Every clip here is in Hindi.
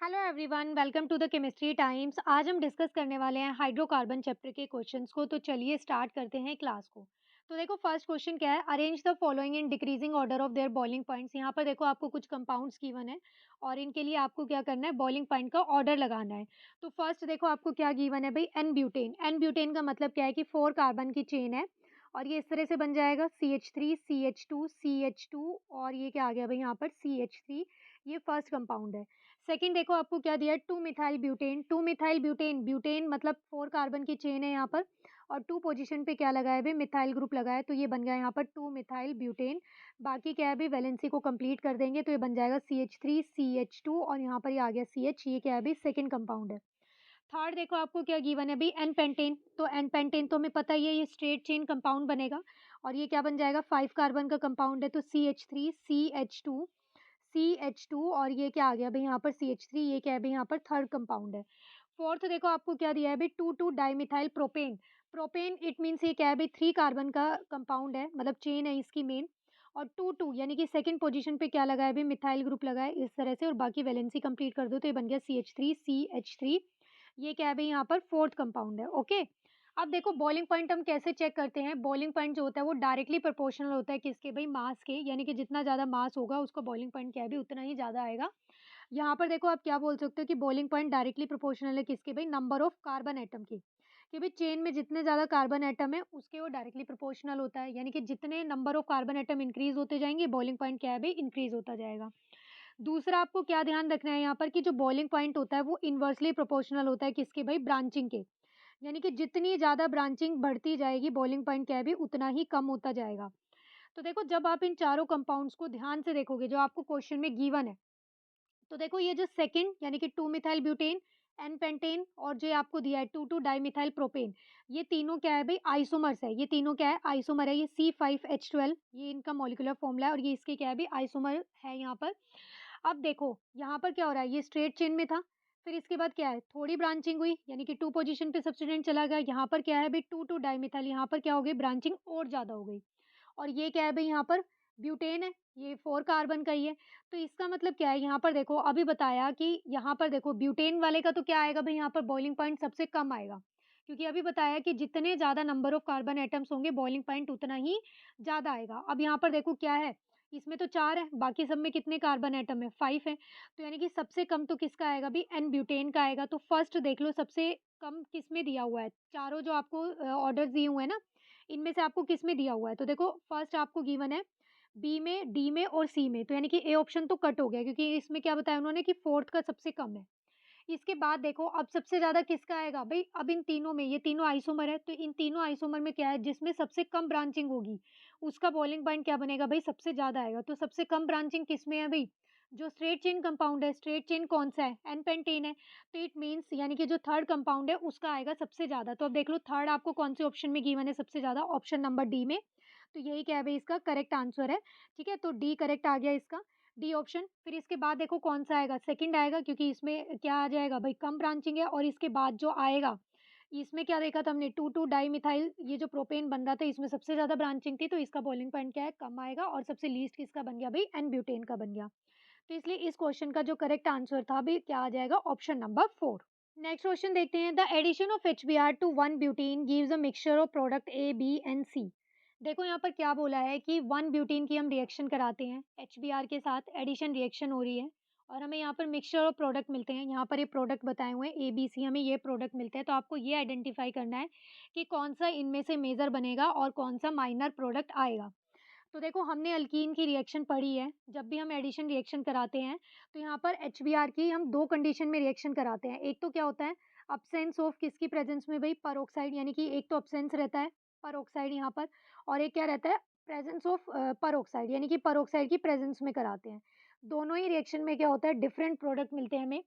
Hello everyone, welcome to the chemistry times. आज हम डिस्कस करने वाले हैं हाइड्रोकार्बन चैप्टर के क्वेश्चंस को। तो चलिए स्टार्ट करते हैं क्लास को। तो देखो फर्स्ट क्वेश्चन क्या है, arrange the following in decreasing order of their boiling points. यहाँ पर देखो आपको कुछ कंपाउंड्स गिवन है और इनके लिए आपको क्या करना है, बॉइलिंग पॉइंट का ऑर्डर लगाना है। तो फर्स्ट देखो आपको क्या गिवन है भाई, एन ब्यूटेन। एन ब्यूटेन का मतलब क्या है कि 4 कार्बन की चेन है और ये इस तरह से बन जाएगा CH3 CH2 CH2 और ये क्या आ गया भाई यहाँ पर CH3। ये फर्स्ट कंपाउंड है। सेकंड देखो आपको क्या दिया है, 2 methyl butane. 2 methyl butane, butane मतलब 4 कार्बन की चेन है यहाँ पर और 2 पोजीशन पे क्या लगा है भाई, मिथाइल ग्रुप लगा है। तो ये बन गया यहाँ पर 2 मिथाइल ब्यूटेन। बाकी क्या है भाई, वैलेंसी को कंप्लीट कर देंगे तो ये बन जाएगा CH3 CH2 और यहाँ पर ये आ गया CH। ये क्या है भाई, सेकंड कंपाउंड है। थर्ड देखो आपको क्या गिवन है भाई, एन पेंटेन। तो एन पेंटेन तो हमें पता ही है, ये स्ट्रेट चेन कंपाउंड बनेगा और ये क्या बन जाएगा, 5 कार्बन का कंपाउंड है। तो CH3 CH2 CH2 और ये क्या आ गया भाई यहाँ पर CH3। ये क्या है भाई यहाँ पर थर्ड कंपाउंड है। फोर्थ देखो आपको क्या दिया है भाई, 2 dimethyl propane. Propane it means ये क्या है भाई, 3 कार्बन का कंपाउंड है, मतलब चेन है इसकी मेन। और 2 यानी कि सेकंड पोजीशन पे क्या लगा है भाई, मिथाइल ग्रुप लगा है इस तरह से और बाकी वैलेंसी कंप्लीट कर दो तो ये बन गया CH3 CH3। ये क्या है भाई यहाँ पर फोर्थ कंपाउंड है। ओके, अब देखो बॉइलिंग पॉइंट हम कैसे चेक करते हैं। बॉइलिंग पॉइंट जो होता है वो डायरेक्टली प्रोपोर्शनल होता है किसके भाई, मास के। यानी कि जितना ज़्यादा मास होगा उसका बॉइलिंग पॉइंट क्या है भी उतना ही ज़्यादा आएगा। यहाँ पर देखो आप क्या बोल सकते हो कि बॉइलिंग पॉइंट डायरेक्टली प्रोपोर्शनल है किसके भाई, नंबर ऑफ कार्बन एटम की। कि भाई चेन में जितने ज़्यादा कार्बन एटम है उसके वो डायरेक्टली प्रोपोर्शनल होता है। यानी कि जितने number of carbon atom increase होते जाएंगे बॉइलिंग पॉइंट क्या है भाई, इंक्रीज होता जाएगा। दूसरा आपको क्या ध्यान रखना है यहाँ पर कि जो बॉइलिंग पॉइंट होता है वो इन्वर्सली प्रोपोर्शनल होता है किसके भाई, ब्रांचिंग के। यानी कि जितनी ज़्यादा ब्रांचिंग बढ़ती जाएगी बॉइलिंग पॉइंट क्या है भी उतना ही कम होता जाएगा। तो देखो जब आप इन चारों कंपाउंड्स को ध्यान से देखोगे जो आपको क्वेश्चन में गिवन है, तो देखो ये जो सेकंड यानी कि 2 मिथाइल ब्यूटेन, एन पेंटेन और जो आपको दिया है 2 डाइमिथाइल प्रोपेन, ये तीनों क्या है भाई, आइसोमर्स है। ये तीनों क्या है, आइसोमर है। ये C5H12 ये इनका मॉलिक्यूलर फॉर्मूला है और ये इसके क्या है भाई, आइसोमर है यहाँ पर। अब देखो यहाँ पर क्या हो रहा है, ये स्ट्रेट चेन में था, फिर इसके बाद क्या है, थोड़ी ब्रांचिंग हुई यानी कि 2 पोजीशन पे सब्स्टिट्यूएंट चला गया। यहाँ पर क्या है भाई, 2 डाइमिथाइल, यहाँ पर क्या हो गई, ब्रांचिंग और ज़्यादा हो गई। और ये क्या है भाई यहाँ पर, ब्यूटेन है, ये 4 कार्बन का ही है। तो इसका मतलब क्या है, यहाँ पर देखो अभी बताया कि यहाँ पर देखो ब्यूटेन वाले का तो क्या आएगा भाई, यहाँ पर बॉइलिंग पॉइंट सबसे कम आएगा। क्योंकि अभी बताया कि जितने ज़्यादा नंबर ऑफ कार्बन एटम्स होंगे बॉइलिंग पॉइंट उतना ही ज़्यादा आएगा। अब यहाँ पर देखो क्या है, इसमें तो 4 है, बाकी सब में कितने कार्बन एटम है, 5 है। तो यानी कि सबसे कम तो किसका आएगा भाई, एन ब्यूटेन का आएगा। तो फर्स्ट देख लो सबसे कम किसमें दिया हुआ है, चारों जो आपको ऑर्डर्स दिए हुए हैं ना, इनमें से आपको किसमें दिया हुआ है। तो देखो फर्स्ट आपको गिवन है बी में, डी में और सी में। तो यानी कि ए ऑप्शन तो कट हो गया क्योंकि इसमें क्या बताया उन्होंने कि फोर्थ का सबसे कम है। इसके बाद देखो अब सबसे ज़्यादा किसका आएगा भई, अब इन तीनों में, ये तीनों आइसोमर है, तो इन तीनों आइसोमर में क्या है, जिसमें सबसे कम ब्रांचिंग होगी, उसका बॉइलिंग पॉइंट क्या बनेगा भई, सबसे ज़्यादा आएगा। तो सबसे कम ब्रांचिंग किसमें है भई, जो स्ट्रेट चेन कंपाउंड है। स्ट्रेट चेन कौन-सा है, एन-पेंटेन है। तो इट मीन्स यानी कि जो थर्ड कंपाउंड है उसका आएगा सबसे ज़्यादा। तो अब देख लो थर्ड आपको कौन से ऑप्शन में गिवन है सबसे ज़्यादा, ऑप्शन नंबर डी में। तो यही क्या है भई, इसका करेक्ट आंसर है। ठीक है, तो डी करेक्ट आ गया इसका, डी ऑप्शन। फिर इसके बाद देखो कौन-सा आएगा, सेकंड आएगा क्योंकि इसमें क्या आ जाएगा भई, कम ब्रांचिंग है। और इसके बाद जो आएगा, इसमें क्या देखा था हमने, 2 डाइमिथाइल, ये जो प्रोपेन बन रहा था इसमें सबसे ज़्यादा ब्रांचिंग थी तो इसका बॉइलिंग पॉइंट क्या है, कम आएगा। और सबसे लीस्ट किसका बन गया भई, एन ब्यूटेन का बन गया। तो इसलिए इस क्वेश्चन का जो करेक्ट आंसर था भई क्या आ जाएगा, ऑप्शन नंबर 4। नेक्स्ट क्वेश्चन देखते हैं, the addition of HBr to 1 butene gives a mixture of product A, B and C. देखो यहाँ पर क्या बोला है कि 1 ब्यूटीन की हम रिएक्शन कराते हैं, HBr के साथ एडिशन रिएक्शन हो रही है और हमें यहाँ पर मिक्सचर ऑफ प्रोडक्ट मिलते हैं। यहाँ पर ये प्रोडक्ट बताए हुए हैं ए, बी, सी, हमें ये प्रोडक्ट मिलते हैं। तो आपको ये आइडेंटिफाई करना है कि कौन सा इनमें से मेजर बनेगा और कौन सा माइनर प्रोडक्ट आएगा। तो देखो हमने अल्कीन की रिएक्शन पढ़ी है, जब भी हम एडिशन रिएक्शन कराते हैं तो यहाँ पर HBr की हम 2 कंडीशन में रिएक्शन कराते हैं। एक तो क्या होता है, अब्सेंस ऑफ किसकी प्रेजेंस में भई, पेरोक्साइड। यानी कि एक तो अब्सेंस रहता है पेरोक्साइड यहाँ पर, और एक क्या रहता है, प्रेजेंस ऑफ पेरोक्साइड, यानी कि पेरोक्साइड की प्रेजेंस में कराते हैं। दोनों ही रिएक्शन में क्या होता है, डिफरेंट प्रोडक्ट मिलते हैं हमें।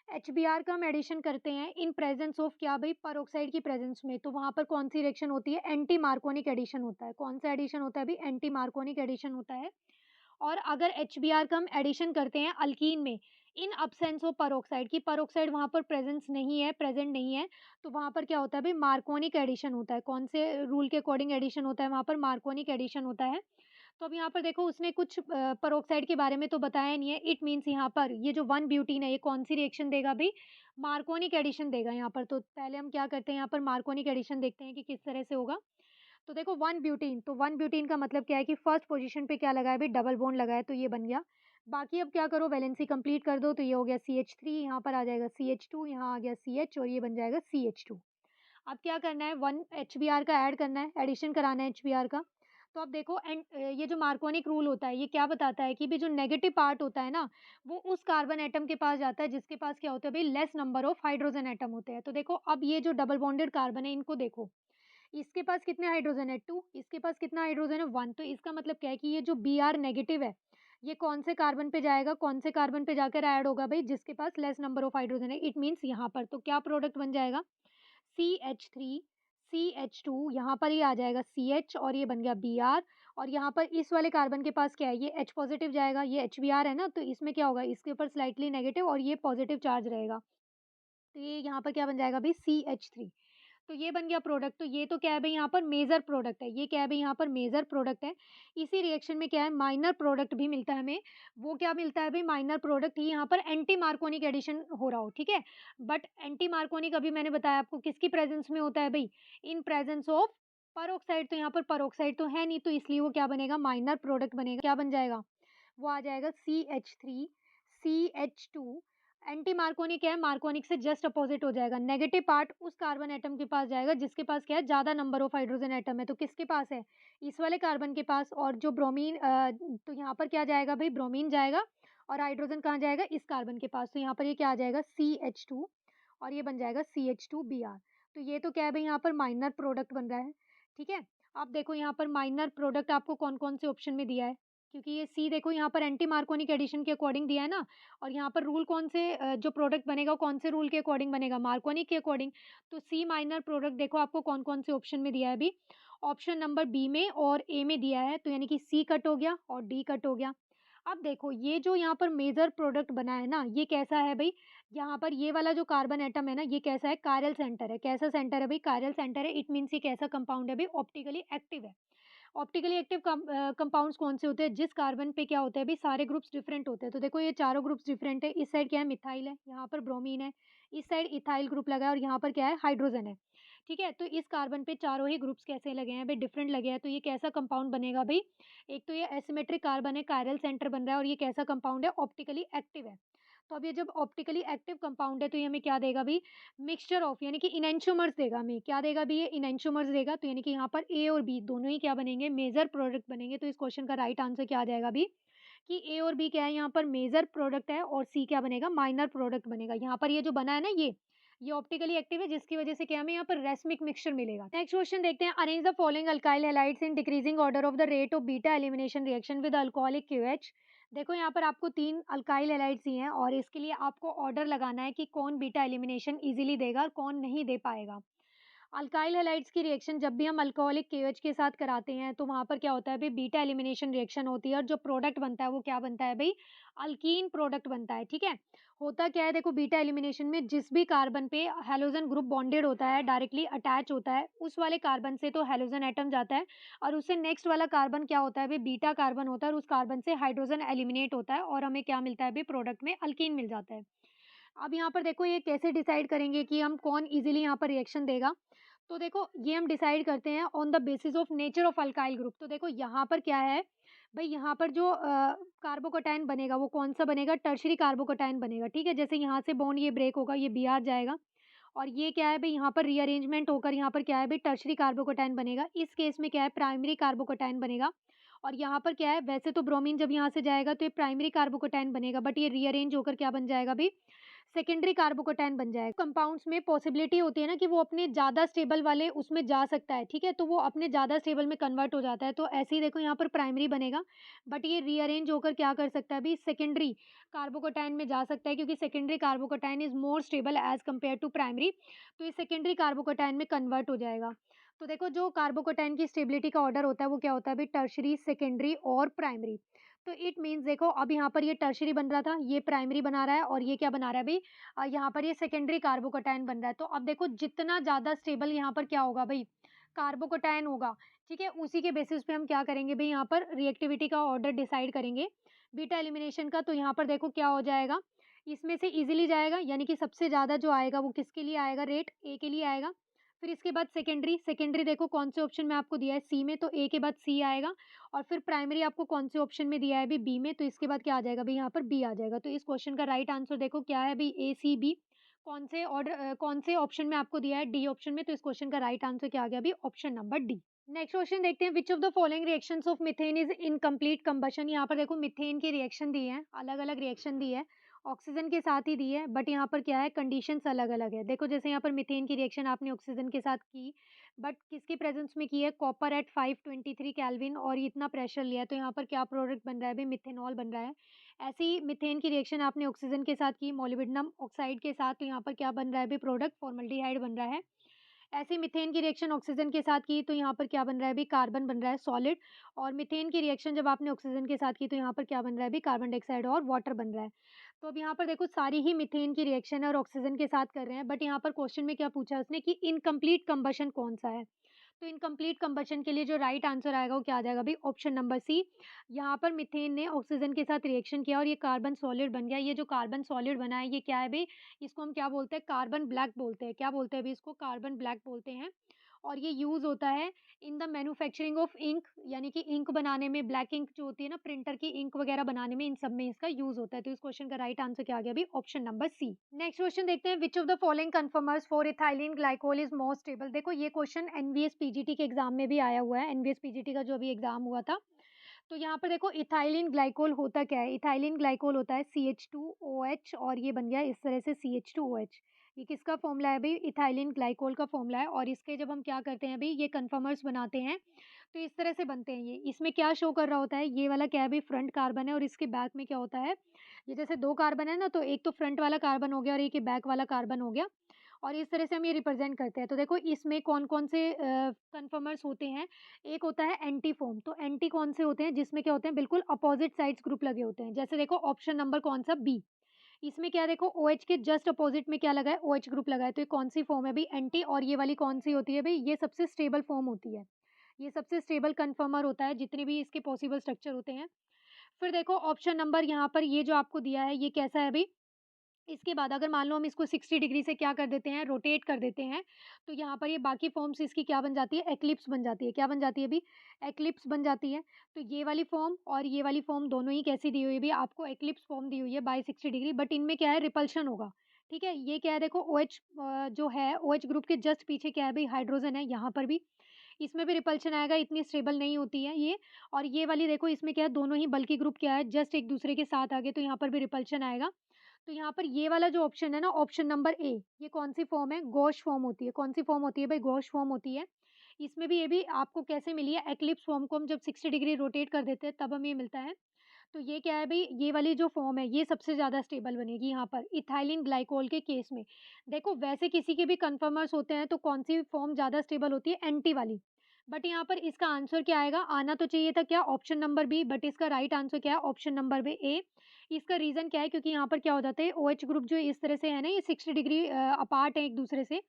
HBr का हम एडिशन करते हैं इन प्रेजेंस ऑफ क्या भई, पेरोक्साइड की प्रेजेंस में। तो वहाँ पर कौन-सी रिएक्शन होती है, एंटी मार्कोनिक एडिशन होता है। कौन-सा एडिशन होता है भई, एंटी मार्कोनिक एडिशन होता है। और अगर HBr का हम एडिशन करते हैं अल्कीन में, इन अब्सेंस ऑफ पेरोक्साइड, की पेरोक्साइड वहाँ पर प्रेजेंस नहीं है, प्रेजेंट नहीं है, तो वहाँ पर क्या होता है भई, मार्कोनिक एडिशन होता है। कौन से रूल के अकॉर्डिंग एडिशन होता है वहाँ पर, मार्कोनिक एडिशन होता है। तो अब यहाँ पर देखो उसने कुछ पेरोक्साइड के बारे में तो बताया नहीं है। इट मीन्स यहाँ पर ये जो 1 ब्यूटीन है, ये कौन-सी रिएक्शन देगा भई? मार्कोनिक एडिशन देगा यहाँ पर। तो पहले हम क्या करते हैं, यहाँ पर मार्कोनिक एडिशन देखते हैं कि किस तरह से होगा। तो देखो 1 ब्यूटीन, तो 1 ब्यूटीन का मतलब क्या है कि फर्स्ट पोज़ीशन पे क्या लगा है भई? डबल बॉन्ड लगा है, तो ये बन गया। बाकी अब क्या करो, वैलेंसी कंप्लीट कर दो, तो ये हो गया CH3, यहाँ पर आ जाएगा CH2, यहाँ आ गया CH और ये बन जाएगा CH2। अब क्या करना है, 1 HBr का ऐड करना है, एडिशन कराना है HBr का। तो अब देखो ये जो मार्कोनिक रूल होता है, ये क्या बताता है कि भई जो नेगेटिव पार्ट होता है ना, वो उस कार्बन एटम के पास जाता है जिसके पास क्या होता है भई? Less number of hydrogen atom होते हैं। तो देखो अब ये जो डबल बॉन्डेड कार्बन है, इनको देखो, इसके पास कितने हाइड्रोजन है? 2, इसके पास कितना हाइड्रोजन है? 1। तो इसका मतलब क्या है कि ये जो Br नेगेटिव है, ये कौन से कार्बन पे जाएगा? कौन से कार्बन पे जाकर ऐड होगा भई? जिसके पास लेस नंबर ऑफ हाइड्रोजन है। इट मीन्स यहाँ पर तो क्या प्रोडक्ट बन जाएगा? CH3, CH2, यहाँ पर ये आ जाएगा CH और ये बन गया Br और यहाँ पर इस वाले कार्बन के पास क्या है? ये H पॉज़िटिव जाएगा, ये HBr है ना, तो इसमें क्या होगा? इसके ऊपर स्लाइटली नेगेटिव और ये पॉज़िटिव चार्ज रहेगा। तो ये यहाँ पर क्या बन जाएगा भई? CH3। तो ये बन गया प्रोडक्ट। तो ये तो क्या है भई? यहाँ पर मेजर प्रोडक्ट है। ये क्या है भई? यहाँ पर मेजर प्रोडक्ट है। इसी रिएक्शन में क्या है, माइनर प्रोडक्ट भी मिलता है हमें। वो क्या मिलता है भई? माइनर प्रोडक्ट ही यहाँ पर एंटी मार्कोनिक एडिशन हो रहा हो, ठीक है? बट एंटी मार्कोनिक अभी मैंने बताया आपको किसकी प्रेज़ेंस में होता है भई? इन प्रेज़ेंस ऑफ पेरोक्साइड। तो यहाँ पर पेरोक्साइड तो है नहीं, तो इसलिए वो क्या बनेगा? माइनर प्रोडक्ट बनेगा। क्या बन जाएगा? वो आ जाएगा CH3, CH2। एंटी मार्कोनिक है, मार्कोनिक से जस्ट अपोज़िट हो जाएगा। नेगेटिव पार्ट उस कार्बन एटम के पास जाएगा जिसके पास क्या है? ज़्यादा नंबर ऑफ हाइड्रोजन एटम है। तो किसके पास है? इस वाले कार्बन के पास। और जो ब्रोमीन तो यहाँ पर क्या जाएगा भई? ब्रोमीन जाएगा और हाइड्रोजन कहाँ जाएगा? इस कार्बन के पास। तो यहाँ पर ये क्या आ जाएगा? CH2 और ये बन जाएगा CH2Br। तो ये तो क्या है भई? यहाँ पर माइनर प्रोडक्ट बन रहा है, ठीक है? अब देखो यहाँ पर माइनर प्रोडक्ट आपको कौन-कौन से ऑप्शन में दिया है? क्योंकि ये सी देखो यहाँ पर एंटी मार्कोनिक एडिशन के अकॉर्डिंग दिया है ना, और यहाँ पर रूल कौन से जो प्रोडक्ट बनेगा वो कौन से रूल के अकॉर्डिंग बनेगा? मार्कोनिक के अकॉर्डिंग। तो सी माइनर प्रोडक्ट देखो आपको कौन-कौन से ऑप्शन में दिया है अभी? ऑप्शन नंबर बी में और ए में दिया है, तो यानी कि सी कट हो गया और डी कट हो गया। अब देखो ये जो यहाँ पर मेजर प्रोडक्ट बना है ना, ये कैसा है भई? यहाँ पर ये वाला जो कार्बन एटम है ना, ये कैसा है? कायरल सेंटर है। कैसा सेंटर है भई? कायरल सेंटर है। इट मीन्स ये कैसा कंपाउंड है भई? ऑप्टिकली एक्टिव है। ऑप्टिकली एक्टिव कंपाउंड्स कौन से होते हैं? जिस कार्बन पे क्या होता है भई? सारे ग्रुप्स डिफरेंट होते हैं। तो देखो ये चारों ग्रुप्स डिफरेंट है। इस साइड क्या है? मिथाइल है, यहाँ पर ब्रोमीन है, इस साइड इथाइल ग्रुप लगा है और यहाँ पर क्या है? हाइड्रोजन है। ठीक है? तो इस कार्बन पे चारों ही ग्रुप्स कैसे लगे हैं भई? डिफरेंट लगे हैं। तो ये कैसा कंपाउंड बनेगा भई? एक तो ये एसिमेट्रिक कार्बन है, कायरल सेंटर बन रहा है और ये कैसा कंपाउंड है? ऑप्टिकली एक्टिव है। तो अब ये जब ऑप्टिकली एक्टिव कंपाउंड है तो ये हमें क्या देगा भई? मिक्सचर ऑफ, यानी कि इनेंटियोमर्स देगा हमें। क्या देगा भई? ये इनेंटियोमर्स देगा। तो यानी कि यहाँ पर ए और बी दोनों ही क्या बनेंगे? मेजर प्रोडक्ट बनेंगे। तो इस क्वेश्चन का राइट आंसर क्या आ जाएगा अभी? कि ए और बी क्या है? यहाँ पर मेजर प्रोडक्ट है और सी क्या बनेगा? माइनर प्रोडक्ट बनेगा। यहाँ पर ये जो बना है ना ये ऑप्टिकली एक्टिव है, जिसकी वजह से क्या हमें यहाँ पर रेसमिक मिक्सचर मिलेगा। नेक्स्ट क्वेश्चन देखते हैं। Arrange the following alkyl halides in decreasing order of the rate of beta elimination reaction with alcoholic KOH. देखो यहाँ पर आपको 3 अल्काइल हैलाइड्स दिए हैं और इसके लिए आपको ऑर्डर लगाना है कि कौन बीटा एलिमिनेशन ईज़िली देगा और कौन नहीं दे पाएगा। अल्काइल हैलाइड्स की रिएक्शन जब भी हम अल्कोहलिक केओएच के साथ कराते हैं तो वहाँ पर क्या होता है भई? बीटा एलिमिनेशन रिएक्शन होती है और जो प्रोडक्ट बनता है वो क्या बनता है भई? अल्कीन प्रोडक्ट बनता है, ठीक है? होता क्या है देखो, बीटा एलिमिनेशन में जिस भी कार्बन पे हैलोजन ग्रुप बॉन्डेड होता है, डायरेक्टली अटैच होता है, उस वाले कार्बन से तो हैलोजन एटम जाता है और उससे नेक्स्ट वाला कार्बन क्या होता है भई? बीटा कार्बन होता है और उस कार्बन से हाइड्रोजन एलिमिनेट होता है और हमें क्या मिलता है भई? प्रोडक्ट में अल्कीन मिल जाता है। अब यहाँ पर देखो ये कैसे डिसाइड करेंगे कि हम कौन ईज़िली यहाँ पर रिएक्शन देगा? तो देखो ये हम डिसाइड करते हैं on the basis of nature of alkyl group. तो देखो यहाँ पर क्या है भई? यहाँ पर जो कार्बोकैटायन बनेगा वो कौन-सा बनेगा? टर्शियरी कार्बोकैटायन बनेगा, ठीक है? जैसे यहाँ से बॉन्ड ये ब्रेक होगा, ये Br जाएगा और ये क्या है भई? यहाँ पर रीअरेंजमेंट होकर यहाँ पर क्या है भई? टर्शियरी कार्बोकैटायन बनेगा। इस केस में क्या है? प्राइमरी कार्बोकैटायन बनेगा और यहाँ पर क्या है? वैसे तो ब्रोमीन जब यहाँ से जाएगा तो ये प्राइमरी कार्बोकैटायन बनेगा, बट ये रीअरेंज होकर क्या बन जाएगा भई? सेकेंडरी कार्बोकैटायन बन जाएगा। कंपाउंड्स में पॉसिबिलिटी होती है ना कि वो अपने ज़्यादा स्टेबल वाले उसमें जा सकता है, ठीक है? तो वो अपने ज़्यादा स्टेबल में कन्वर्ट हो जाता है। तो ऐसे ही देखो यहाँ पर प्राइमरी बनेगा, बट ये रीअरेंज होकर क्या कर सकता है अभी? सेकेंडरी कार्बोकैटायन में जा सकता है, क्योंकि secondary carbocation is more stable as compare to primary. तो ये सेकेंडरी कार्बोकैटायन में कन्वर्ट हो जाएगा। तो देखो जो कार्बोकैटायन की स्टेबिलिटी का ऑर्डर होता है वो क्या होता है अभी? टर्शियरी, सेकेंडरी और प्राइमरी। तो इट मीन्स देखो अब यहाँ पर ये टर्शियरी बन रहा था, ये प्राइमरी बना रहा है और ये क्या बना रहा है अभी? यहाँ पर ये सेकेंडरी कार्बोकैटायन बन रहा है। तो अब देखो जितना ज़्यादा स्टेबल यहाँ पर क्या होगा भई? कार्बोकैटायन होगा, ठीक है? उसी के बेसिस पे हम क्या करेंगे भई यहाँ पर रिएक्टिविटी का ऑर्डर डिसाइड करेंगे। बीटा एलिमिनेशन का तो यहाँ पर देखो क्या हो जाएगा, इसमें से ईज़िली जाएगा यानी कि सबसे ज़्यादा जो आएगा वो किसके लिए आएगा रेट? ए के लिए आएगा। फिर इसके बाद सेकेंडरी, सेकेंडरी देखो कौन से ऑप्शन में आपको दिया है सी में, तो ए के बाद सी आएगा और फिर प्राइमरी आपको कौन से ऑप्शन में दिया है अभी बी में, तो इसके बाद क्या आ जाएगा भई यहाँ पर बी आ जाएगा। तो इस क्वेश्चन का राइट आंसर देखो क्या है भई ए, सी, बी। कौन से ऑप्शन में आपको दिया है डी ऑप्शन में, तो इस क्वेश्चन का राइट आंसर क्या आ गया अभी option number D. Next question देखते हैं which of the following reactions of methane is incomplete combustion. यहाँ पर देखो मीथेन की रिएक्शन दी है, अलग-अलग रिएक्शन दी है, ऑक्सीजन के साथ ही दी है, बट यहाँ पर क्या है कंडीशंस अलग-अलग है। देखो जैसे यहाँ पर मीथेन की रिएक्शन आपने ऑक्सीजन के साथ की, बट किसके प्रेजेंस में की है? कॉपर एट 523 केल्विन और इतना प्रेशर लिया है, तो यहाँ पर क्या प्रोडक्ट बन रहा है? अभी मिथेनॉल बन रहा है। ऐसे ही मीथेन की रिएक्शन आपने ऑक्सीजन के साथ की, मोलिब्डेनम ऑक्साइड के साथ, तो यहाँ पर क्या बन रहा है? अभी प्रोडक्ट फॉर्मल्डिहाइड बन रहा है। ऐसे ही मीथेन की रिएक्शन ऑक्सीजन के साथ की, तो यहाँ पर क्या बन रहा है? अभी कार्बन बन रहा है सॉलिड। और मीथेन की रिएक्शन जब आपने ऑक्सीजन के साथ की, तो यहाँ पर क्या बन रहा है? अभी कार्बन डाइऑक्साइड और वाटर बन रहा है। तो अब यहाँ पर देखो सारी ही मीथेन की रिएक्शन है और ऑक्सीजन के साथ कर रहे हैं, बट यहाँ पर क्वेश्चन में क्या पूछा है उसने कि इनकम्प्लीट कंबशन कौन-सा है? तो इनकम्प्लीट कंबशन के लिए जो राइट आंसर आएगा वो क्या आ जाएगा? भई ऑप्शन नंबर सी। यहाँ पर मीथेन ने ऑक्सीजन के साथ रिएक्शन किया और ये कार्बन सॉलिड बन गया। ये जो कार्बन सॉलिड बना है ये क्या है भई? इसको हम क्या बोलते हैं? कार्बन ब्लैक बोलते हैं। क्या बोलते हैं अभी इसको? कार्बन ब्लैक बोलते हैं। और ये यूज़ होता है in the manufacturing of ink, यानी कि इंक बनाने में, ब्लैक इंक जो होती है ना, प्रिंटर की इंक वगैरह बनाने में, इन सब में इसका यूज़ होता है। तो इस क्वेश्चन का राइट आंसर क्या आ गया अभी? Option number C. Next question देखते हैं which of the following conformers for ethylene glycol is more stable. देखो ये क्वेश्चन एनवीएस पीजीटी के एग्जाम में भी आया हुआ है, एनवीएस पीजीटी का जो अभी एग्जाम हुआ था। तो यहाँ पर देखो इथाइलिन ग्लाइकोल होता क्या है? इथाइलिन ग्लाइकोल होता है CH2OH और ये बन गया इस तरह से CH2OH। ये किसका फ़ॉर्मूला है भई? इथाइलिन ग्लाइकोल का फ़ॉर्मूला है और इसके जब हम क्या करते हैं भई ये कन्फर्मर्स बनाते हैं, तो इस तरह से बनते हैं ये। इसमें क्या शो कर रहा होता है? ये वाला क्या है भई? फ्रंट कार्बन है और इसके बैक में क्या होता है? ये जैसे 2 कार्बन है ना, तो एक तो फ्रंट वाला कार्बन हो गया और एक ये बैक वाला कार्बन हो गया और इस तरह से हम ये रिप्रेज़ेंट करते हैं। तो देखो इसमें कौन-कौन से कन्फर्मर्स होते हैं? एक होता है एंटीफ़ॉर्म, तो एंटी कौन से होते हैं? जिसमें क्या होते हैं बिल्कुल अपोज़िट साइड्स ग्रुप लगे होते हैं। जैसे देखो ऑप्शन नंबर कौन-सा? बी। इसमें क्या है देखो OH के जस्ट अपोज़िट में क्या लगा है? OH ग्रुप लगा है, तो ये कौन-सी फ़ॉर्म है भई? एंटी। और ये वाली कौन-सी होती है भई? ये सबसे स्टेबल फ़ॉर्म होती है। ये सबसे स्टेबल कन्फर्मर होता है, जितने भी इसके पॉसिबल स्ट्रक्चर होते हैं। फिर देखो ऑप्शन नंबर यहाँ पर ये जो आपको दिया है, ये कैसा है भई? इसके बाद अगर मान लो हम इसको 60 डिग्री से क्या कर देते हैं, रोटेट कर देते हैं, तो यहाँ पर ये बाकी फ़ॉर्म्स इसकी क्या बन जाती है? एक्लिप्स बन जाती है। क्या बन जाती है अभी? एक्लिप्स बन जाती है। तो ये वाली फ़ॉर्म और ये वाली फ़ॉर्म दोनों ही कैसी दी हुई है भई? आपको एक्लिप्स फ़ॉर्म दी हुई है बाय 60 डिग्री, बट इनमें क्या है रिपल्शन होगा, ठीक है? ये क्या है देखो OH जो है OH ग्रुप के जस्ट पीछे क्या है भई? हाइड्रोजन है, यहाँ पर भी। इसमें भी रिपल्शन आएगा, इतनी स्टेबल नहीं होती है ये। और ये वाली देखो इसमें क्या है, दोनों ही बल्की ग्रुप क्या है, जस्ट एक दूसरे के साथ आ गए, तो यहाँ पर भी रिपल्शन आएगा। तो यहाँ पर ये वाला जो ऑप्शन है ना, ऑप्शन नंबर ए, ये कौन-सी फ़ॉर्म है? गॉश फ़ॉर्म होती है। कौन-सी फ़ॉर्म होती है भई? गॉश फ़ॉर्म होती है। इसमें भी ये भी आपको कैसे मिली है? एक्लिप्स फ़ॉर्म को हम जब 60 डिग्री रोटेट कर देते हैं, तब हमें ये मिलता है। तो ये क्या है भई, ये वाली जो फ़ॉर्म है, ये सबसे ज़्यादा स्टेबल बनेगी यहाँ पर, इथाइलिन ग्लाइकोल के केस में। देखो वैसे किसी के भी कन्फर्मर्स होते हैं, तो कौन-सी फ़ॉर्म ज़्यादा स्टेबल होती है? एंटी वाली। बट यहाँ पर इसका आंसर क्या आएगा? आना तो चाहिए था क्या? ऑप्शन नंबर बी, बट इसका राइट आंसर क्या है? ऑप्शन नंबर बी ए। इसका रीज़न क्या है? क्योंकि यहाँ पर क्या हो जाता है, OH ग्रुप जो इस तरह से है ना, ये 60 डिग्री अपार्ट है एक-दूसरे से।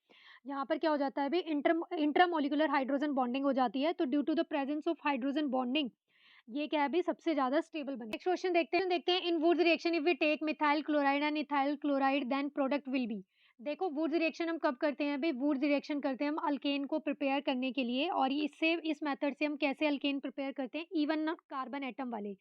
यहाँ पर क्या हो जाता है भई, इंट्रामॉलिक्यूलर हाइड्रोजन बॉन्डिंग हो जाती है, तो due to the presence of hydrogen bonding, ये क्या है अभी सबसे ज़्यादा स्टेबल बने। नेक्स्ट क्वेश्चन देखते हैं in Wurtz reaction if we take methyl chloride and ethyl chloride then product will be. देखो वुड्स रिएक्शन हम कब करते हैं भाई? वुड्स रिएक्शन करते हैं हम अल्केन को प्रिपेयर करने के लिए, और इससे इस मेथड से हम कैसे अल्केन प्रिपेयर करते हैं? इवन कार्बन एटम वाले,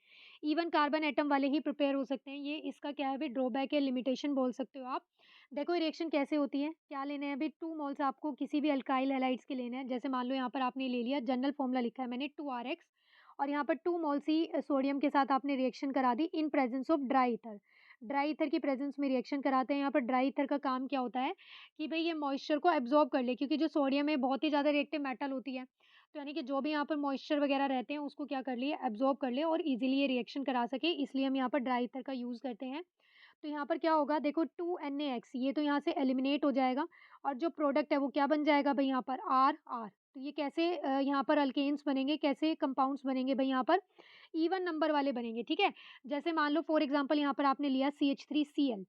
इवन कार्बन एटम वाले ही प्रिपेयर हो सकते हैं। ये इसका क्या है भाई? ड्रॉबैक या लिमिटेशन बोल सकते हो आप। देखो रिएक्शन कैसे होती है, क्या लेने हैं अभी? 2 मोल्स आपको किसी भी अल्काइल हैलाइड्स के लेने हैं। जैसे मान लो यहाँ पर आपने ले लिया, जनरल फॉर्मूला लिखा है मैंने 2RX, और यहाँ पर 2 मोल सी सोडियम के साथ आपने रिएक्शन करा दी in presence of dry ether. Dry ether की प्रेजेंस में रिएक्शन कराते हैं। यहाँ पर ड्राई ईथर का काम क्या होता है कि भई ये मॉइस्चर को एब्ज़ॉर्ब कर ले, क्योंकि जो सोडियम है बहुत ही ज़्यादा रिएक्टिव मेटल होती है। तो यानी कि जो भी यहाँ पर मॉइस्चर वगैरह रहते हैं उसको क्या कर लिए, एब्ज़ॉर्ब कर ले और ईज़िली ये रिएक्शन करा सके, इसलिए हम यहाँ पर ड्राई ईथर का यूज़ करते हैं। तो यहाँ पर क्या होगा देखो, 2NaX ये तो यहाँ से एलिमिनेट हो जाएगा और जो प्रोडक्ट है वो क्या बन जाएगा भई यहाँ पर? R। तो ये कैसे यहाँ पर अल्केन्स बनेंगे, कैसे कंपाउंड्स बनेंगे भई यहाँ पर? इवन नंबर वाले बनेंगे, ठीक है? जैसे मान लो फॉर एग्ज़ाम्पल यहाँ पर आपने लिया CH3Cl,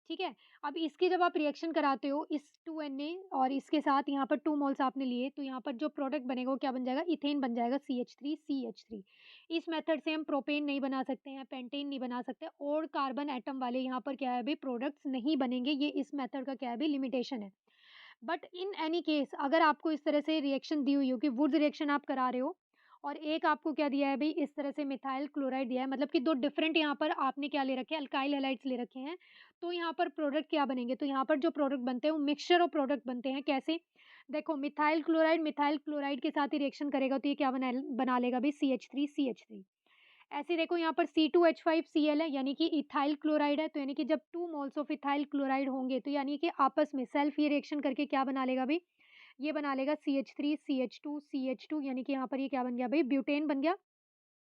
ठीक है? अब इसकी जब आप रिएक्शन कराते हो इस 2Na और इसके साथ यहाँ पर 2 मोल्स आपने लिए, तो यहाँ पर जो प्रोडक्ट बनेगा वो क्या बन जाएगा? इथेन बन जाएगा CH3CH3। इस मेथड से हम प्रोपेन नहीं बना सकते हैं, पेंटेन नहीं बना सकते और कार्बन एटम वाले यहाँ पर क्या है भई प्रोडक्ट्स नहीं बनेंगे, ये इस मेथड का क्या है भई लिमिटेशन है। बट इन एनी केस अगर आपको इस तरह से रिएक्शन दी हुई हो कि वुड्स रिएक्शन आप करा रहे हो और एक आपको क्या दिया है भई इस तरह से मिथाइल क्लोराइड दिया है, मतलब कि 2 डिफरेंट यहाँ पर आपने क्या ले रखे हैं अल्काइल हैलाइड्स ले रखे हैं। तो यहाँ पर प्रोडक्ट क्या बनेंगे? तो यहाँ पर जो प्रोडक्ट बनते हैं वो मिक्सचर ऑफ प्रोडक्ट बनते हैं। कैसे? देखो मिथाइल क्लोराइड के साथ ही रिएक्शन करेगा तो ये क्या बना लेगा भई CH3CH3। ऐसे ही देखो यहाँ पर C2H5Cl है यानी कि इथाइल क्लोराइड है, तो यानी कि जब 2 मोल्स ऑफ इथाइल क्लोराइड होंगे तो यानी कि आपस में सेल्फ ये रिएक्शन करके क्या बना लेगा भई? ये बना लेगा CH3CH2 यानी कि यहाँ पर ये क्या बन गया भई ब्यूटेन बन गया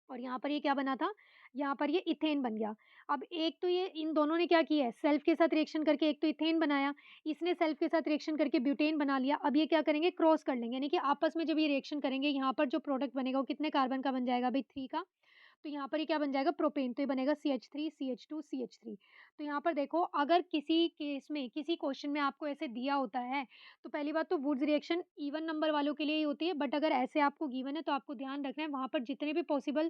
और यहाँ पर ये क्या बना था? यहाँ पर ये इथेन बन गया। अब एक तो ये इन दोनों ने क्या किया है सेल्फ के साथ रिएक्शन करके एक तो इथेन बनाया, इसने सेल्फ के साथ रिएक्शन करके ब्यूटेन बना लिया। अब ये क्या करेंगे क्रॉस कर लेंगे यानी कि आपस में जब ये रिएक्शन करेंगे यहाँ पर जो प्रोडक्ट बनेगा वो कितने कार्बन का बन जाएगा भई 3 का। तो यहाँ पर ये क्या बन जाएगा प्रोपेन, तो ये बनेगा CH3 CH2 CH3। तो यहाँ पर देखो अगर किसी केस में किसी क्वेश्चन में आपको ऐसे दिया होता है तो पहली बात तो वुड्स रिएक्शन इवन नंबर वालों के लिए ही होती है, बट अगर ऐसे आपको गिवन है तो आपको ध्यान रखना है वहाँ पर जितने भी पॉसिबल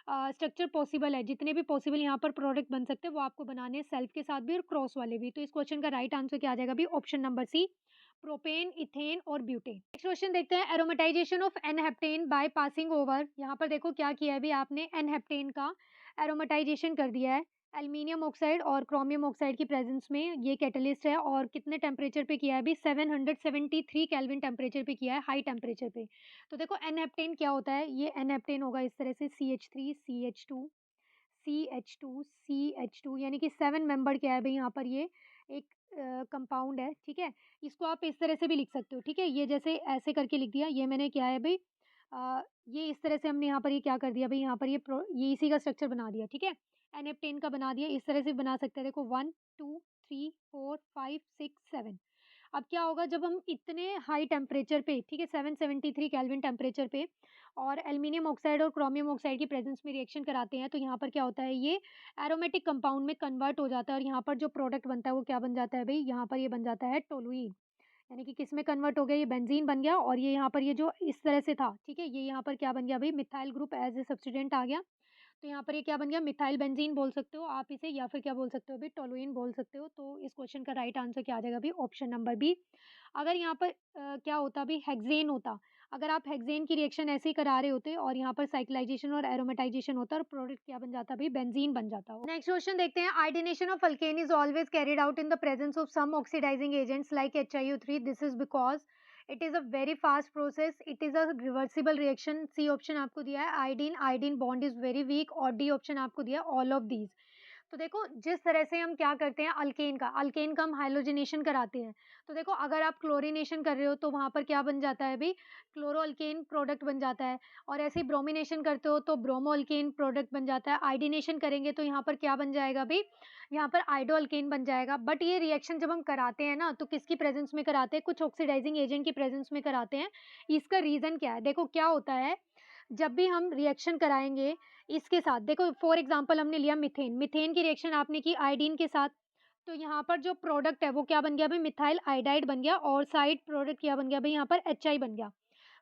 स्ट्रक्चर पॉसिबल है, जितने भी पॉसिबल यहाँ पर प्रोडक्ट बन सकते हैं वो आपको बनाने हैं सेल्फ के साथ भी और क्रॉस वाले भी। तो इस क्वेश्चन का राइट आंसर क्या आ जाएगा अभी option number C, propane, ethane और ब्यूटेन। नेक्स्ट क्वेश्चन देखते हैं aromatization of n heptane by passing over. यहाँ पर देखो क्या किया है अभी आपने एन-हेप्टेन का एरोमेटाइजेशन कर दिया है एल्युमिनियम ऑक्साइड और क्रोमियम ऑक्साइड की प्रेजेंस में। ये कैटलिस्ट है और कितने टेम्परेचर पे किया है अभी 773 केल्विन टेम्परेचर पे किया है, हाई टेम्परेचर पे। तो देखो एन-हेप्टेन क्या होता है, ये एन-हेप्टेन होगा इस तरह से CH3 CH2 यानी कि 7 मेंबर क्या है भई यहाँ पर ये एक कंपाउंड है, ठीक है? इसको आप इस तरह से भी लिख सकते हो, ठीक है? ये जैसे ऐसे करके लिख दिया, ये मैंने क्या है भई ये इस तरह से हमने यहाँ पर ये क्या कर दिया भई यहाँ पर ये इसी का स्ट्रक्चर बना दिया, ठीक है? एन-हेप्टेन का बना दिया, इस तरह से बना सकते हैं देखो 1, 2, 3, 4, 5, 6, 7। अब क्या होगा जब हम इतने हाई टेम्परेचर पे, ठीक है, 773 केल्विन टेम्परेचर पे और एल्युमिनियम ऑक्साइड और क्रोमियम ऑक्साइड की प्रेजेंस में रिएक्शन कराते हैं तो यहाँ पर क्या होता है ये एरोमेटिक कंपाउंड में कन्वर्ट हो जाता है और यहाँ पर जो प्रोडक्ट बनता है वो क्या बन जाता है भई यहाँ पर ये बन जाता है टोलुइन। यानी कि किस में कन्वर्ट हो गया ये बेंजीन बन गया और ये यहाँ पर ये जो इस तरह से था, ठीक है, ये यहाँ पर क्या बन गया भई methyl group as a substituent आ गया। तो यहाँ पर ये क्या बन गया मिथाइल बेंजीन बोल सकते हो आप इसे या फिर क्या बोल सकते हो अभी टोलुइन बोल सकते हो। तो इस क्वेश्चन का राइट आंसर क्या आ जाएगा अभी ऑप्शन नंबर बी। अगर यहाँ पर क्या होता अभी हेक्सेन होता, अगर आप हेक्सेन की रिएक्शन ऐसे ही करा रहे होते और यहाँ पर साइक्लाइजेशन और एरोमेटाइजेशन होता और प्रोडक्ट क्या बन जाता अभी बेंजीन बन जाता। नेक्स्ट क्वेश्चन देखते हैं iodination of alkane is always carried out in the presence of some oxidising agents like HiO3। This is because it is a very fast process, it is a reversible reaction. C option आपको दिया है iodine, iodine bond is very weak और डी ऑप्शन आपको दिया है ऑल ऑफ दीज। तो देखो जिस तरह से हम क्या करते हैं अल्केन का हम हाइलोजिनेशन कराते हैं। तो देखो अगर आप क्लोरीनेशन कर रहे हो तो वहाँ पर क्या बन जाता है भई क्लोरो अल्केन प्रोडक्ट बन जाता है और ऐसे ही ब्रोमिनेशन करते हो तो ब्रोमो अल्केन प्रोडक्ट बन जाता है। आयोडीनेशन करेंगे तो यहाँ पर क्या बन जाएगा भई यहाँ पर आयोडो अल्केन बन जाएगा। बट ये रिएक्शन जब हम कराते हैं ना तो किसकी प्रेजेंस में कराते हैं? कुछ ऑक्सीडाइजिंग एजेंट की प्रेजेंस में कराते हैं। इसका रीज़न क्या है? देखो क्या होता है जब भी हम रिएक्शन कराएँगे इसके साथ, देखो फॉर एग्ज़ाम्पल हमने लिया मीथेन, मीथेन की रिएक्शन आपने की आयोडीन के साथ, तो यहाँ पर जो प्रोडक्ट है वो क्या बन गया भई मिथाइल आयोडाइड बन गया और साइड प्रोडक्ट क्या बन गया भई यहाँ पर HI बन गया।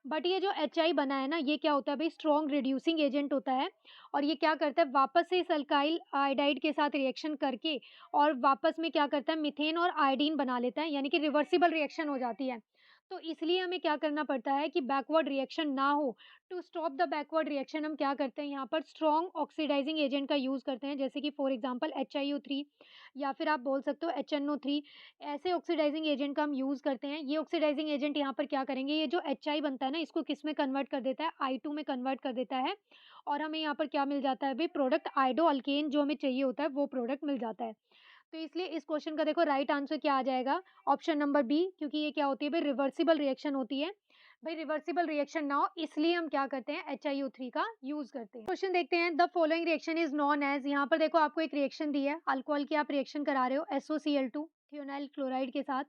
बट ये जो HI बना है ना ये क्या होता है भई स्ट्रॉन्ग रिड्यूसिंग एजेंट होता है और ये क्या करता है वापस से इस अल्काइल आयोडाइड के साथ रिएक्शन करके और वापस में क्या करता है मीथेन और आयोडीन बना लेता है, यानी कि रिवर्सिबल रिएक्शन हो जाती है। तो इसलिए हमें क्या करना पड़ता है कि बैकवर्ड रिएक्शन ना हो। To stop the backward reaction हम क्या करते हैं यहाँ पर स्ट्रॉन्ग ऑक्सीडाइजिंग एजेंट का यूज़ करते हैं, जैसे कि फॉर एग्जांपल HiO3 या फिर आप बोल सकते हो HNO3। ऐसे ऑक्सीडाइजिंग एजेंट का हम यूज़ करते हैं। ये ऑक्सीडाइजिंग एजेंट यहाँ पर क्या करेंगे, ये जो HI बनता है ना इसको किस में कन्वर्ट कर देता है I2 में कन्वर्ट कर देता है और हमें यहाँ पर क्या मिल जाता है भाई प्रोडक्ट आयोडो अल्केन जो हमें चाहिए होता है वो प्रोडक्ट मिल जाता है। तो इसलिए इस क्वेश्चन का देखो राइट आंसर क्या आ जाएगा ऑप्शन नंबर बी, क्योंकि ये क्या होती है भाई रिवर्सिबल रिएक्शन होती है। भाई रिवर्सिबल रिएक्शन ना हो इसलिए हम क्या करते हैं HiO3 का यूज करते हैं। क्वेश्चन देखते हैं the following reaction is known as. यहाँ पर देखो आपको एक रिएक्शन दी है, अल्कोहल की आप रिएक्शन करा रहे हो SOCl2 थियोनाइल क्लोराइड के साथ।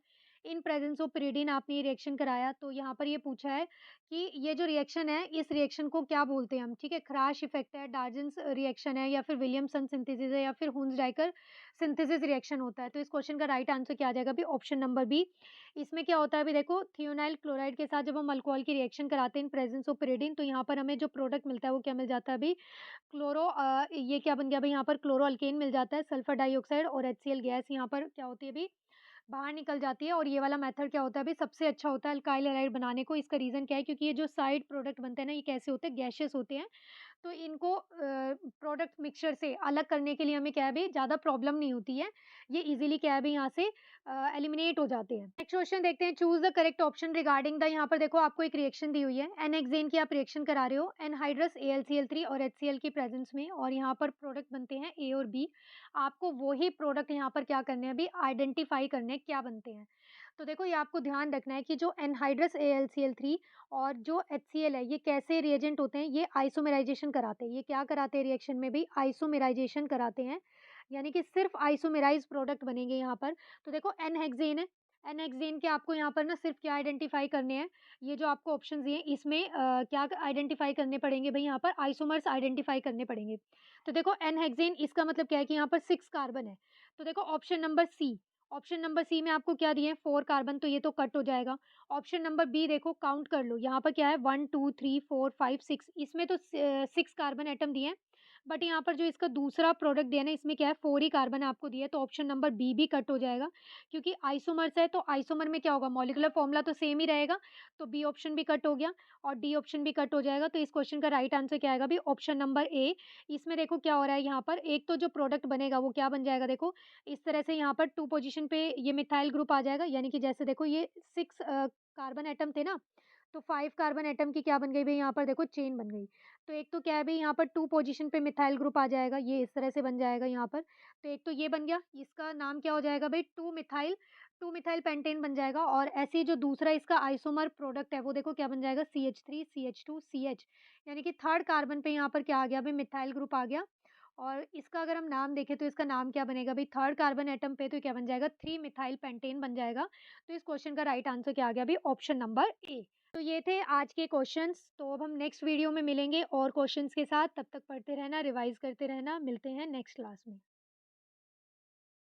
इन प्रेजेंस ऑफ pyridine आपने ये रिएक्शन कराया, तो यहाँ पर ये पूछा है कि ये जो रिएक्शन है, इस रिएक्शन को क्या बोलते हैं हम, ठीक है? क्रैश इफ़ेक्ट है, डाल्टन्स रिएक्शन है या फिर विलियमसन सिंथेसिस है या फिर हुंस-डाइकर सिंथेसिस रिएक्शन होता है। तो इस क्वेश्चन का राइट आंसर क्या आ जाएगा अभी ऑप्शन नंबर बी। इसमें क्या होता है अभी देखो, थियोनाइल क्लोराइड के साथ जब हम अल्कोहल की रिएक्शन कराते हैं इन प्रेजेंस ऑफ pyridine, तो यहाँ पर हमें जो प्रोडक्ट मिलता है वो क्या मिल जाता है अभी, ये क्या बन गया भई, यहाँ पर क्लोरो अल्केन मिल जाता है, सल्फर डाइऑक्साइड और HCl गैस यहाँ पर क्या होती है अभी, बाहर निकल जाती है। और ये वाला मेथड क्या होता है अभी, सबसे अच्छा होता है अल्काइल हैलाइड बनाने को। इसका रीज़न क्या है, क्योंकि ये जो साइड प्रोडक्ट बनते हैं ना, ये कैसे होते हैं, गैसियस होते हैं। तो इनको प्रोडक्ट मिक्सचर से अलग करने के लिए हमें क्या है भई, ज़्यादा प्रॉब्लम नहीं होती है। ये ईज़िली क्या है भई, यहाँ से एलिमिनेट हो जाते हैं। नेक्स्ट क्वेश्चन देखते हैं, choose the correct option regarding the, यहाँ पर देखो आपको एक रिएक्शन दी हुई है। एन-हेक्सेन की आप रिएक्शन करा रहे हो, एनहाइड्रस AlCl3 और HCl की प्रेज़ेंस में, और यहाँ पर प्रोडक्ट बनते हैं A और B। आपको वही प्रोडक्ट यहाँ पर क्या करने हैं अभी, आइडेंटिफ़ाई करने हैं, क्या बनते हैं। तो देखो ये आपको ध्यान रखना है कि जो एनहाइड्रस AlCl3 और जो HCl है, ये कैसे रिएजेंट होते हैं, ये आइसोमेराइज़ेशन कराते हैं। ये क्या कराते हैं रिएक्शन में भी, आइसोमेराइज़ेशन कराते हैं, यानी कि सिर्फ़ आइसोमेराइज़ प्रोडक्ट बनेंगे यहाँ पर। तो देखो एन-हेक्सेन है, एन-हेक्सेन के आपको यहाँ पर ना सिर्फ़ क्या आइडेंटिफ़ाई करने हैं, ये जो आपको ऑप्शंस दिए हैं इसमें क्या आइडेंटिफ़ाई करने पड़ेंगे भई, यहाँ पर आइसोमर्स आइडेंटिफ़ाई करने पड़ेंगे। तो देखो एन-हेक्सेन, इसका मतलब क्या है कि यहाँ पर 6 कार्बन है। तो देखो ऑप्शन नंबर सी में आपको क्या दिए हैं, 4 कार्बन, तो ये तो कट हो जाएगा। ऑप्शन नंबर बी देखो, काउंट कर लो, यहाँ पर क्या है 1, 2, 3, 4, 5, 6, इसमें तो 6 कार्बन एटम दिए हैं। बट यहाँ पर जो इसका दूसरा प्रोडक्ट दिया है ना, इसमें क्या है 4 ही कार्बन आपको दिया है, तो ऑप्शन नंबर बी भी कट हो जाएगा। क्योंकि आइसोमर्स है, तो आइसोमर में क्या होगा, मॉलिक्यूलर फॉर्मूला तो सेम ही रहेगा, तो बी ऑप्शन भी कट हो गया और डी ऑप्शन भी कट हो जाएगा। तो इस क्वेश्चन का राइट आंसर क्या आएगा अभी, ऑप्शन नंबर ए। इसमें देखो क्या हो रहा है, यहाँ पर एक तो जो प्रोडक्ट बनेगा वो क्या बन जाएगा, देखो इस तरह से यहाँ पर 2 पोज़ीशन पे ये मिथाइल ग्रुप आ जाएगा, यानी कि जैसे देखो ये 6 कार्बन एटम थे ना, तो 5 कार्बन एटम की क्या बन गई भई, यहाँ पर देखो चेन बन गई। तो एक तो क्या है भई, यहाँ पर 2 पोज़ीशन पे मिथाइल ग्रुप आ जाएगा, ये इस तरह से बन जाएगा यहाँ पर। तो एक तो ये बन गया, इसका नाम क्या हो जाएगा भई, 2 मिथाइल पेंटेन बन जाएगा। और ऐसे ही जो दूसरा इसका आइसोमर प्रोडक्ट है, वो देखो क्या बन जाएगा, CH3 CH2 CH, यानी कि 3rd कार्बन पे यहाँ पर क्या आ गया भई, मिथाइल ग्रुप आ गया। और इसका अगर हम नाम देखें तो इसका नाम क्या बनेगा भई, 3rd कार्बन एटम पे तो क्या बन जाएगा, 3 मिथाइल पेंटेन बन जाएगा। तो इस क्वेश्चन का राइट आंसर क्या आ गया अभी, ऑप्शन नंबर ए। तो ये थे आज के क्वेश्चंस। तो अब हम नेक्स्ट वीडियो में मिलेंगे और क्वेश्चंस के साथ। तब तक पढ़ते रहना, रिवाइज़ करते रहना। मिलते हैं नेक्स्ट क्लास में।